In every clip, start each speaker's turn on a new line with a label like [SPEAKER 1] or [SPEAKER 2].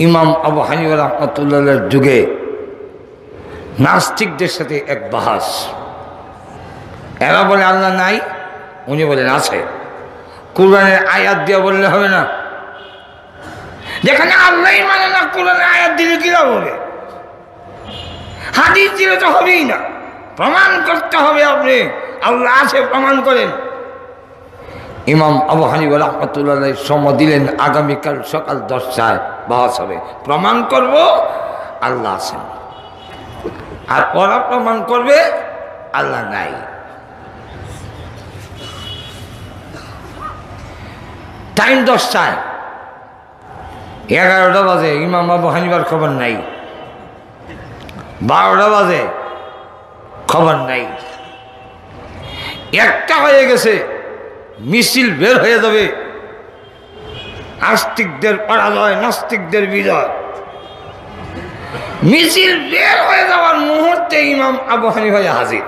[SPEAKER 1] ইমাম আবু হানিফা রাহমাতুল্লাহর যুগে নাস্তিকদের সাথে এক বাহাস। এরা বলে আল্লাহ নাই, উনি বলেন আছে। কুরআনের আয়াত দিয়ে বললে হবে না, যেখানে আল্লাহ মানে না কুরআনের আয়াত দিলে কি হবে? হাদিস দিলে তো হবেই না, প্রমাণ করতে হবে। আপনি আল্লাহ আছে প্রমাণ করেন। ইমাম আবু হানিফা রাহমাতুল্লাহ সময় দিলেন আগামীকাল সকাল 10টায় বাহাস হবে, প্রমাণ করব আল্লাহ আছেন, আর ওরা প্রমাণ করবে আল্লাহ নাই। টাইম 10টায়, 11টা বাজে ইমাম আবু হানিফার খবর নাই, 12টা বাজে খবর নাই, 1টা হয়ে গেছে, মিছিল বের হয়ে যাবে, আস্তিকদের পরাজয় নাস্তিকদের বিজয়। মিছিল বের হয়ে যাওয়ার মুহূর্তে ইমাম আবু হানিফা হাজির।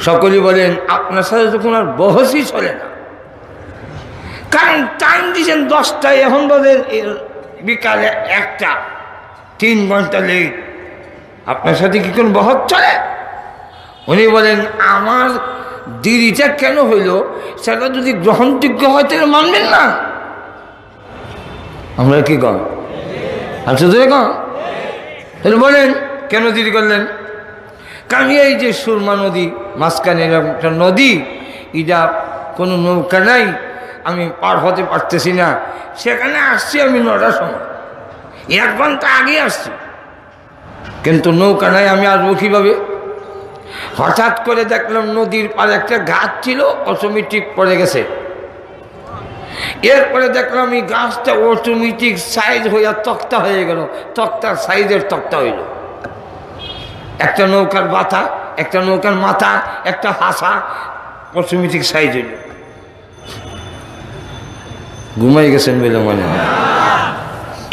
[SPEAKER 1] সকলেই বলেন আপনার সাথে তো কোনো আর বহসই চলে না, কারণ টাইম দিয়েছেন 10টায়, এখন বলেন বিকালে 1টা, 3 ঘন্টা লেট। আপনার সাথে কি কোন বহস চলে? উনি বলেন আমার দেরিটা কেন হইল সেটা যদি গ্রহণযোগ্য হয় তাহলে মানবেন না। আমরা কি কম আচ্ছা তো কম তাহলে বলেন কেন দেরি করলেন? কারণ এই যে সুরমা নদী মাঝখানে একটা নদী, এটা কোনো নৌকা নাই, আমি পার হতে পারতেছি না, সেখানে আসছি আমি 9টার সময়, 1 ঘন্টা আগে আসছি, কিন্তু নৌকা নাই, আমি আসবো কীভাবে? হঠাৎ করে দেখলাম নদীর পাড়ে একটা গাছ ছিল, অটোমেটিক পড়ে গেছে। এরপরে দেখলাম এই গাছটা অটোমেটিক সাইজ হইয়া তক্তা হয়ে গেল, তক্তার সাইজের তক্তা হইল। একটা নৌকার বাতা, একটা নৌকার মাথা, একটা হাসা অটোমেটিক সাইজ হইল। ঘুমাই গেছেন বলে মনে হয়।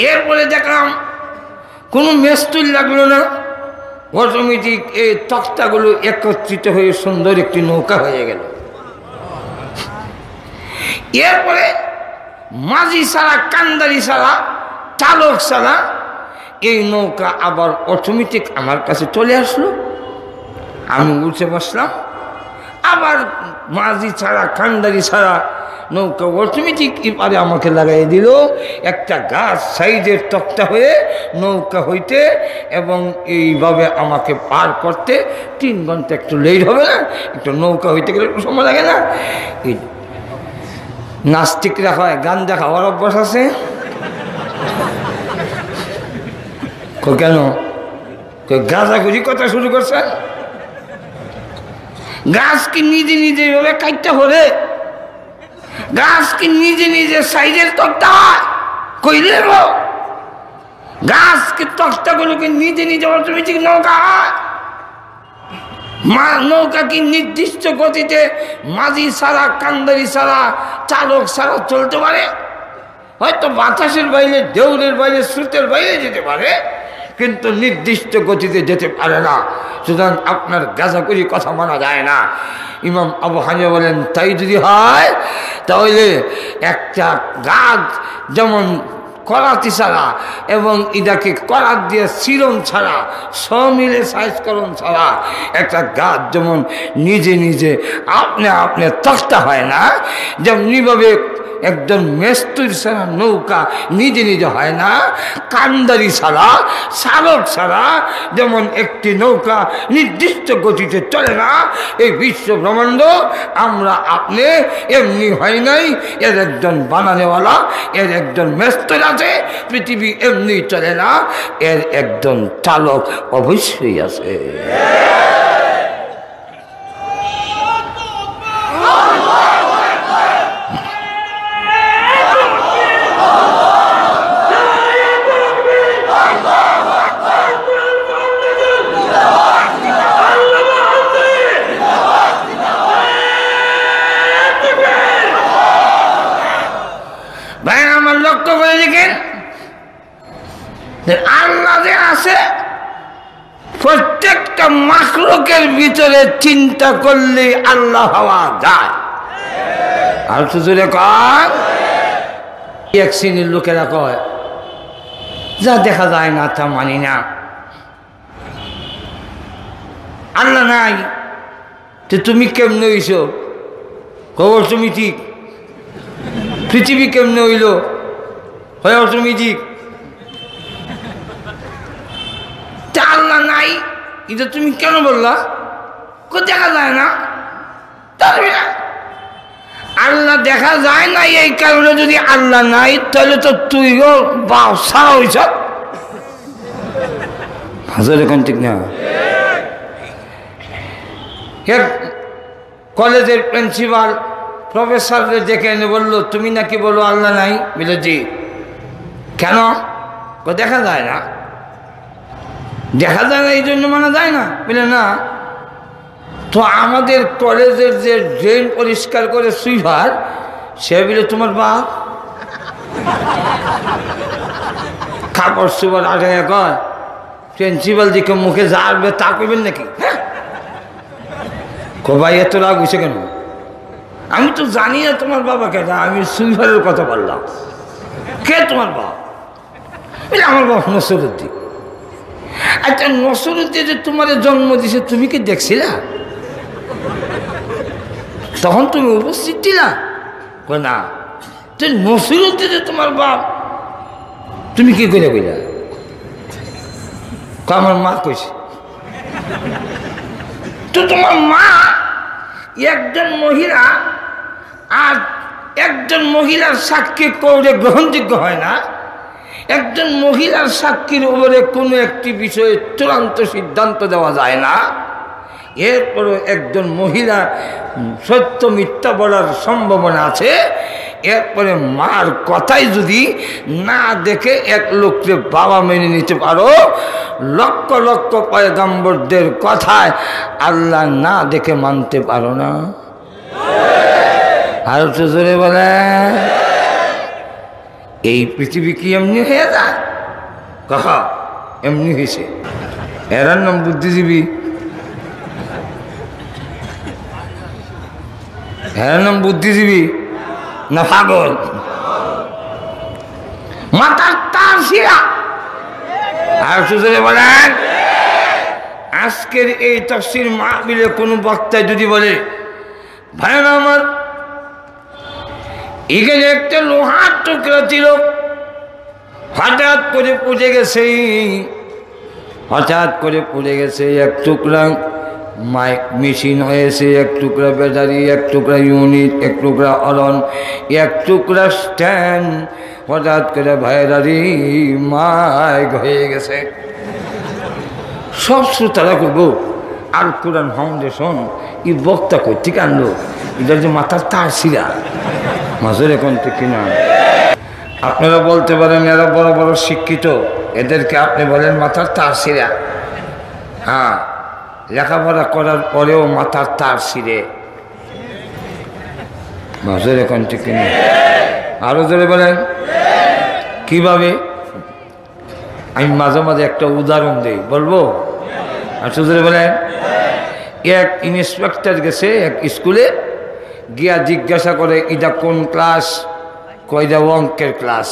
[SPEAKER 1] এরপরে দেখলাম কোনো মেস্তুল লাগলো না, অটোমেটিক এই তক্তাগুলো একত্রিত হয়ে সুন্দর একটি নৌকা হয়ে গেল। এরপরে মাঝি ছাড়া, কান্দারি ছাড়া, চালক ছাড়া এই নৌকা আবার অটোমেটিক আমার কাছে চলে আসলো। আমি উঠে বসলাম, আবার মাঝি ছাড়া, কান্দারি ছাড়া নৌকা অটোমেটিক এবারে আমাকে লাগাই দিল। একটা গাছ সাইজের তক্তা হয়ে নৌকা হইতে এবং এইভাবে আমাকে পার করতে 3 ঘন্টা একটু লেট হবে না? একটু নৌকা হইতে গেলে একটু সময় লাগে না? এই নাস্তিকরা হয় গান দেখাওয়ার অভ্যাস আছে। কেন গাঁজাগুজি কথা শুরু করছে? গাছ কি নিজে নিজে এইভাবে কাটতে হলে? গাছ কি নিজে নিজে সাইজের তক্তা হয়? কইলে গাছ কি তক্তাগুলোকে নিজে নিজে অটোমেটিক নৌকা হয়? নৌকা কি নির্দিষ্ট গতিতে মাঝি ছাড়া, কান্দারি ছাড়া, চালক ছাড়া চলতে পারে? হয়তো বাতাসের বাইরে, ঢেউয়ের বাইরে, স্রোতের বাইরে যেতে পারে, কিন্তু নির্দিষ্ট গতিতে যেতে পারে না। সুতরাং আপনার গাঁজাখুরি কথা মানা যায় না। ইমাম আবু হানিফা বলেন তাই যদি হয় তাহলে একটা গাছ যেমন করাতি ছাড়া এবং এটাকে করাত দিয়ে চিরন ছাড়া, সমিলে সাইজকরণ ছাড়া একটা গাছ যেমন নিজে নিজে আপনি আপনি তক্তা হয় না, যেমনিভাবে একজন মেস্তুর ছাড়া নৌকা নিজে নিজে হয় না, কান্দারি ছাড়া, চালক ছাড়া যেমন একটি নৌকা নির্দিষ্ট গতিতে চলে না, এই বিশ্ব ব্রহ্মাণ্ড আমরা আপনি এমনি হয় নাই। এর একজন বানানেওয়ালা, এর একজন মেস্তুর আছে। পৃথিবী এমনি চলে না, এর একজন চালক অবশ্যই আছে। আল্লাহ যে আছে প্রত্যেকটা মাখলুকের ভিতরে চিন্তা করলে আল্লাহ হওয়া যায়। আর তো জোরে কর এক শ্রেণীর লোকেরা কয় যা দেখা যায় না তা মানি না, আল্লাহ নাই তো তুমি কেমনে হইছ? খবর তুমি ঠিক। পৃথিবী কেমনে হইল? হয় তুমি ঠিক। তা আল্লাহ নাই এটা তুমি কেন বললা? দেখা যায় না। আল্লাহ দেখা যায় না এই কারণে যদি আল্লাহ নাই তাহলে তো তুইও বাপ সারা হইছ। হাজার এখন ঠিক না। এক কলেজের প্রিন্সিপাল প্রফেসরদের ডেকে এনে বললো তুমি নাকি বলো আল্লাহ নাই? বলে জি। কেন? দেখা যায় না। দেখা যায় না এই জন্য মানা যায় না? বলে না। তো আমাদের কলেজের যে ড্রেন পরিষ্কার করে সুইপার সে বলে তোমার বাপ। কাপড় সুইপার আগে কয় প্রিন্সিপাল দিকে মুখে যা আসবে তা করবেন নাকি? হ্যাঁ ভাই এত রাগ হয়েছে কেন? আমি তো জানি না তোমার বাবা কে, আমি সুইপারের কথা বললাম। কে তোমার বাপ? আমার বাপ নসরুদ্দিন। আচ্ছা নসরুদ্দিন যে তোমার জন্ম দিছে তুমি কি দেখছিলা? তখন তুমি উপস্থিত ছিলা? না। তো নসরুদ্দিন যে তোমার বাপ তুমি কি করে বইলা? আমার মা কইছে। তো তোমার মা একজন মহিলা আর একজন মহিলার সাক্ষী করে গ্রহণযোগ্য হয় না। একজন মহিলার সাক্ষীর উপরে কোনো একটি বিষয়ে চূড়ান্ত সিদ্ধান্ত দেওয়া যায় না। এরপরও একজন মহিলা সত্য মিথ্যা বলার সম্ভাবনা আছে। এরপরে মার কথাই যদি না দেখে এক লোককে বাবা মেনে নিতে পারো, লক্ষ লক্ষ পয়গম্বরদের কথায় আল্লাহ না দেখে মানতে পারো না। আর তো জোরে বলে এই পৃথিবী কি এমনি হয়ে যায়? কহা এমনি হয়েছে। এরার নাম বুদ্ধিজীবী, এর নাম বুদ্ধিজীবী না পাগল? মাথার তার শিরা। আর সুযোগে বলেন আজকের এই তাফসীর মাহফিলে কোনো বক্তায় যদি বলে ভাইরা আমার এখানে একটা লোহার টুকরা ছিল হঠাৎ করে পড়ে গেছে, হঠাৎ করে পড়ে গেছে, এক টুকরা মাইক মেশিন হয়েছে, এক টুকরা ব্যাটারি, এক টুকরা ইউনিট, এক টুকরা অলন, এক টুকরা স্ট্যান্ড, হঠাৎ করে ভাইরারি মাইক হয়ে গেছে। সব শ্রোতারা করবো আর কোরআন ফাউন্ডেশন এই বক্তা করতে আনলো, এটা যে মাথার তার শিরা মাঝের এখন থেকে না। আপনারা বলতে পারেন এরা বড় বড় শিক্ষিত, এদেরকে আপনি বলেন মাথার তার শিরা। হ্যাঁ, লেখাপড়া করার পরেও মাথার তার ছিঁড়ে মাঝের এখন ঠিক না। আরো ধরে বলেন কিভাবে? আমি মাঝে মাঝে একটা উদাহরণ দিই, বলবো? আচ্ছা ধরে বলেন এক ইন্সপেক্টর গেছে এক স্কুলে, গিয়া জিজ্ঞাসা করে এটা কোন ক্লাস? কয়টা অঙ্কের ক্লাস?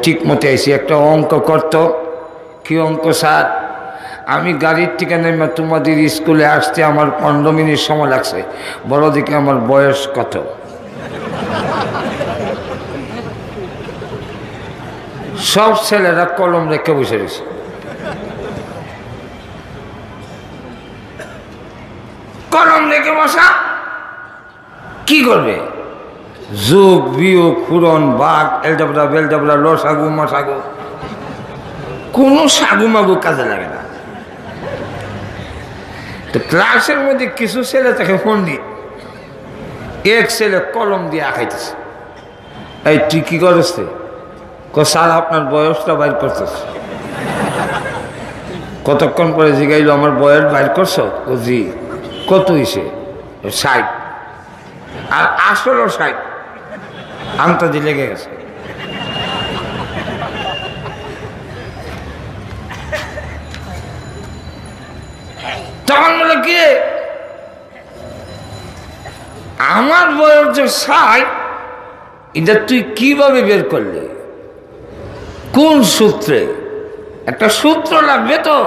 [SPEAKER 1] ঠিক মতো এসে একটা অঙ্ক করতো। কি অঙ্ক স্যার? আমি গাড়ির থেকে নেমে তোমাদের স্কুলে আসতে আমার 15 মিনিট সময় লাগছে, বড় দিকে আমার বয়স কত? সব ছেলেরা কলম রেখে বসে রয়েছে। কলম রেখে বসা কি করবে? যোগ বিয়োগ পূরণ ভাগ এলজাবরা বেলজাবরা লসাগু মশাগু কোনো সাগু মাগু কাজে লাগে না। তো ক্লাসের মধ্যে কিছু ছেলে তাকে ফোন দিয়ে এক ছেলে কলম দিয়ে আঁকাইতেছে। এই তুই কি করছ? স্যার আপনার বয়সটা বাইর করতেছ। কতক্ষণ পরে জিগাইল আমার বয়স বাইর করছ? জি। কত হয়েছে? 60। আর আসলেও 60। আন্তাজি লেগে গেছে। তখন বলে কি আমার বয়স যে 60 এটা তুই কিভাবে বের করলি, কোন সূত্রে? একটা সূত্র লাগবে তো।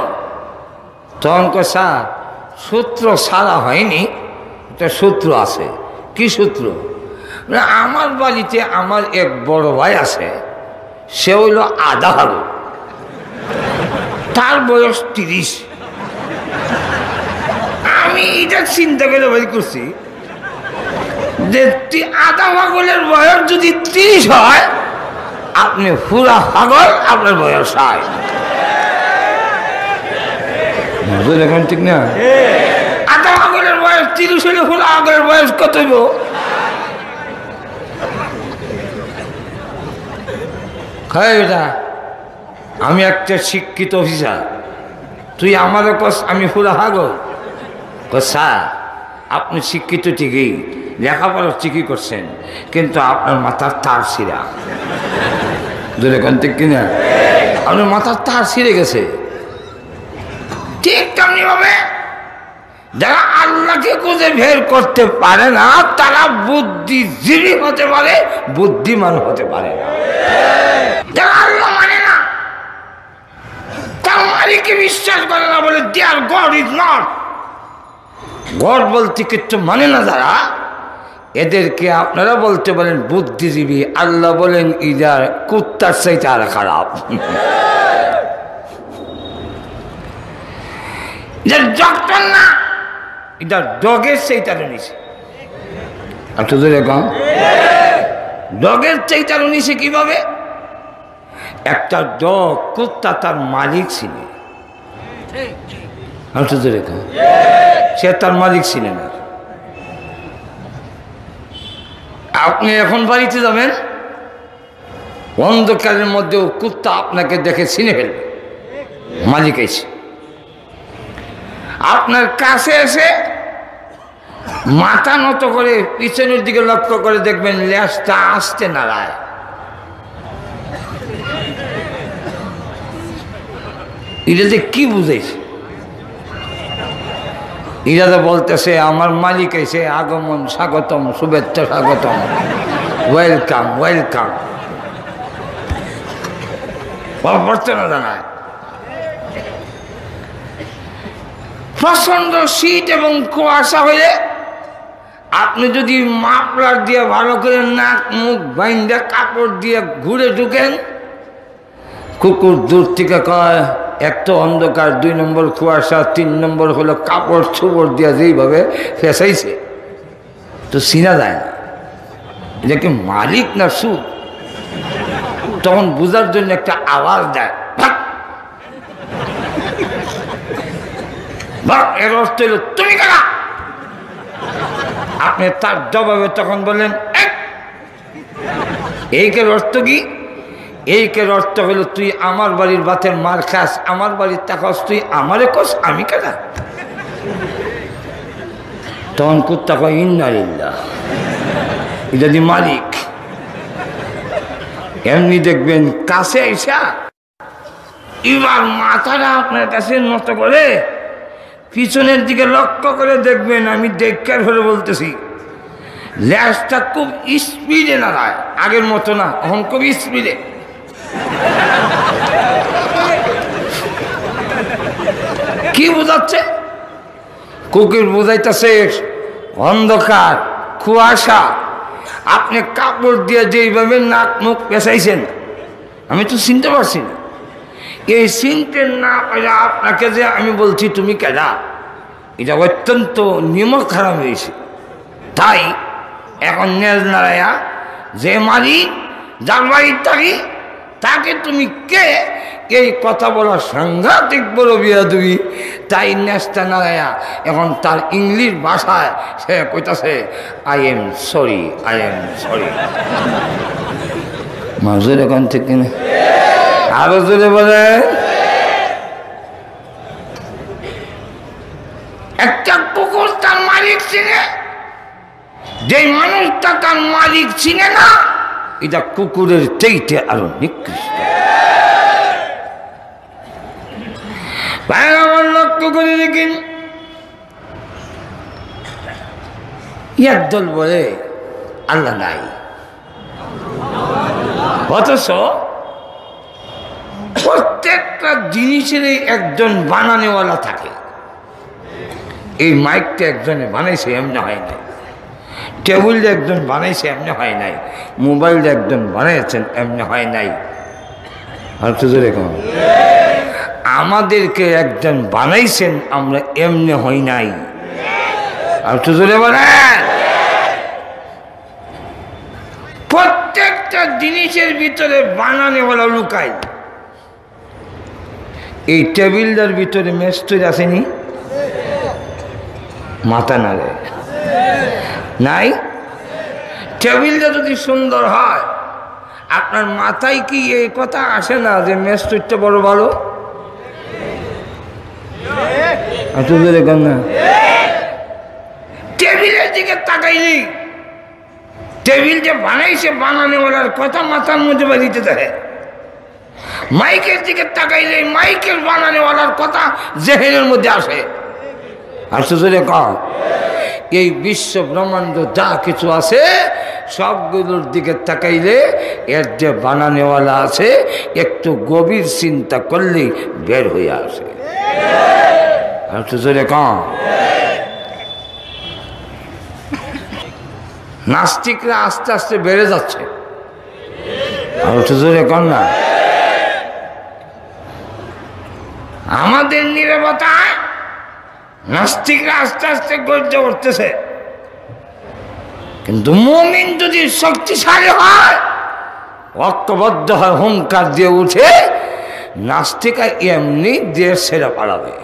[SPEAKER 1] তখন স্যার সূত্র সারা হয়নি, একটা সূত্র আছে। কি সূত্র? আমার বাড়িতে আমার এক বড় ভাই আছে, সে হইল আধা হাগল, তার বয়স 30। আমি এটা চিন্তা করে বের করছি যে আধা পাগলের বয়স যদি 30 হয়, আপনি পুরা পাগল, আপনার বয়স 60। এখন ঠিক না? আধা পাগলের বয়স 30 হলে পুরা পাগলের বয়স কত হইব? আমি একটা শিক্ষিত অফিসার, তুই আমারও কস আমি পুরা পাগল? স্যার আপনি শিক্ষিত ঠিকই, লেখাপড়া ঠিকই করছেন, কিন্তু আপনার মাথার তার ছিঁড়া। দূরে ঠিক কিনা? আপনার মাথার তার ছিঁড়ে গেছে। ঠিক তেমনি ভাবে যারা আল্লাহকে খুঁজে বের করতে পারে না, তারা বুদ্ধিজীবী হতে পারে, বুদ্ধিমান হতে পারে না। যারা আল্লাহ মানে না, তার মালিককে বিশ্বাস করে না, বলে দেয়ার গড ইজ নট গড, বলতে কিচ্ছু মানে না যারা, এদেরকে আপনারা বলতে পারেন বুদ্ধিজীবী। আল্লাহ বলেন ইদার কুত্তার চাইতে আর খারাপ। ডক্টর না, এটা ডগের চাইতে নিছে। ডগের চাইতে নিছে কিভাবে? একটা ডগ, কুত্তা তার মালিক ছিল, সে তার মালিক ছিলেন না। আপনি এখন বাড়িতে যাবেন, অন্ধকারের মধ্যেও কুত্তা আপনাকে দেখে চিনে ফেলবে, মালিক এসে আপনার কাছে এসে মাথা নত করে পিছনের দিকে লক্ষ্য করে দেখবেন লেজটা আসতে নাড়ায়। এটা যে কি বুঝেছে? এরা তো বলতেছে আমার মালিক এসে, আগমন স্বাগতম, শুভেচ্ছা স্বাগতম, ওয়েলকাম ওয়েলকাম। পড়তে না জানায়। প্রচন্ড শীত এবং কুয়াশা হয়ে আপনি যদি মাফলার দিয়ে ভালো করে নাক মুখ বাইন্দা কাপড় দিয়ে ঘুরে ঢুকেন, কুকুর দূর থেকে কয় এক তো অন্ধকার, 2 নম্বর কুয়াশা, 3 নম্বর হলো কাপড় ছুপড় দিয়া যেইভাবে ফেসাইছে, তো চিনা যায় না এটা কি মালিক না সুখ। তখন বুঝার জন্য একটা আওয়াজ দেয়, এর অর্থ হইল তুমি কারা। আপনি তার জবাবে তখন বললেন এইকের অর্থ কি? এইকের অর্থ হলো তুই আমার বাড়ির বাতের মার খাস, আমার বাড়ির তাকাস, তুই আমারে কস, আমি কারা? তখন কুত্তা কয় ইন্না লিল্লাহ, এটা দি মালিক। এমনি দেখবেন কাছে আইসা এবার মাথাটা আপনার কাছে নত করে পিছনের দিকে লক্ষ্য করে দেখবেন, আমি দেখার হলে বলতেছি, ল্যাসটা খুব স্পিডে নাড়ায়, আগের মতো না, এখন খুব স্পিডে। কি বোঝাচ্ছে? কুকুর বোঝাইতেছে অন্ধকার কুয়াশা, আপনি কাপড় দিয়ে যেইভাবে নাক মুখ পেঁচাইছেন, আমি তো চিনতে পারছি না। এই চিনতে না পারে আপনাকে যে আমি বলছি তুমি কেডা, এটা অত্যন্ত নিমক খারাপ হয়েছে। তাই এখন নেল নাড়াইয়া যে মালিক, যার বাড়ির থাকি, তাকে তুমি কে, এই কথা বলা সাংঘাতিক বড় বিয়াদবি। তাই নেস্তা নাড়াইয়া এখন তার ইংলিশ ভাষায় সে কইতাছে I am sorry, I am sorry. মাজুর এখন থেকে না, আরো জোরে বলে। একটা কুকুর তার মালিক চিনে, যে মানুষটা তার মালিক চিনে না, এটা কুকুরের চাইতে আরো নিকৃষ্ট। আমার লক্ষ্য করে দেখেন, একদল বলে আল্লাহ নাই, অথচ প্রত্যেকটা জিনিসেরই একজন বানানেওয়ালা থাকে। এই মাইকটা একজনে বানাইছে, এমনি হয় নাই। টেবিলটা একজন বানাইছে, এমনি হয় নাই। মোবাইলটা একজন বানাইছেন, এমনি হয় নাই। আর তো জোরে কম, আমাদেরকে একজন বানাইছেন, আমরা এমনি হই নাই। আর তো জোরে বলেন। প্রত্যেকটা জিনিসের ভিতরে বানানেওয়ালা লুকাই। এই টেবিলটার ভিতরে মেস্তুর আসেনি, মাথা নাড়ে নাই। টেবিলটা যদি সুন্দর হয়, আপনার মাথায় কি এই কথা আসে না যে মেস্তুরটা বড় ভালো? না, টেবিলের দিকে তাকাইলি, টেবিল যে বানাইছে বানানেওয়ালার কথা মাথার মধ্যে বাড়িতে থাকে। মাইকের দিকে তাকাইলে মাইকের বানানেওয়ালার কথা জেহেনের মধ্যে আসে। আর সুযোগে কম, এই বিশ্ব ব্রহ্মাণ্ড যা কিছু আছে সবগুলোর দিকে তাকাইলে এর যে বানানেওয়ালা আছে একটু গভীর চিন্তা করলেই বের হয়ে আসে। আর সুযোগে কম, নাস্তিকরা আস্তে আস্তে বেড়ে যাচ্ছে। আর সুযোগে কম না, আমাদের নীরবতায় নাস্তিকরা আস্তে আস্তে গর্জে উঠতেছে। কিন্তু মুমিন যদি শক্তিশালী হয়, ঐক্যবদ্ধ হয়, হুঙ্কার দিয়ে উঠে, নাস্তিকা এমনি দেশ ছেড়ে পালাবে।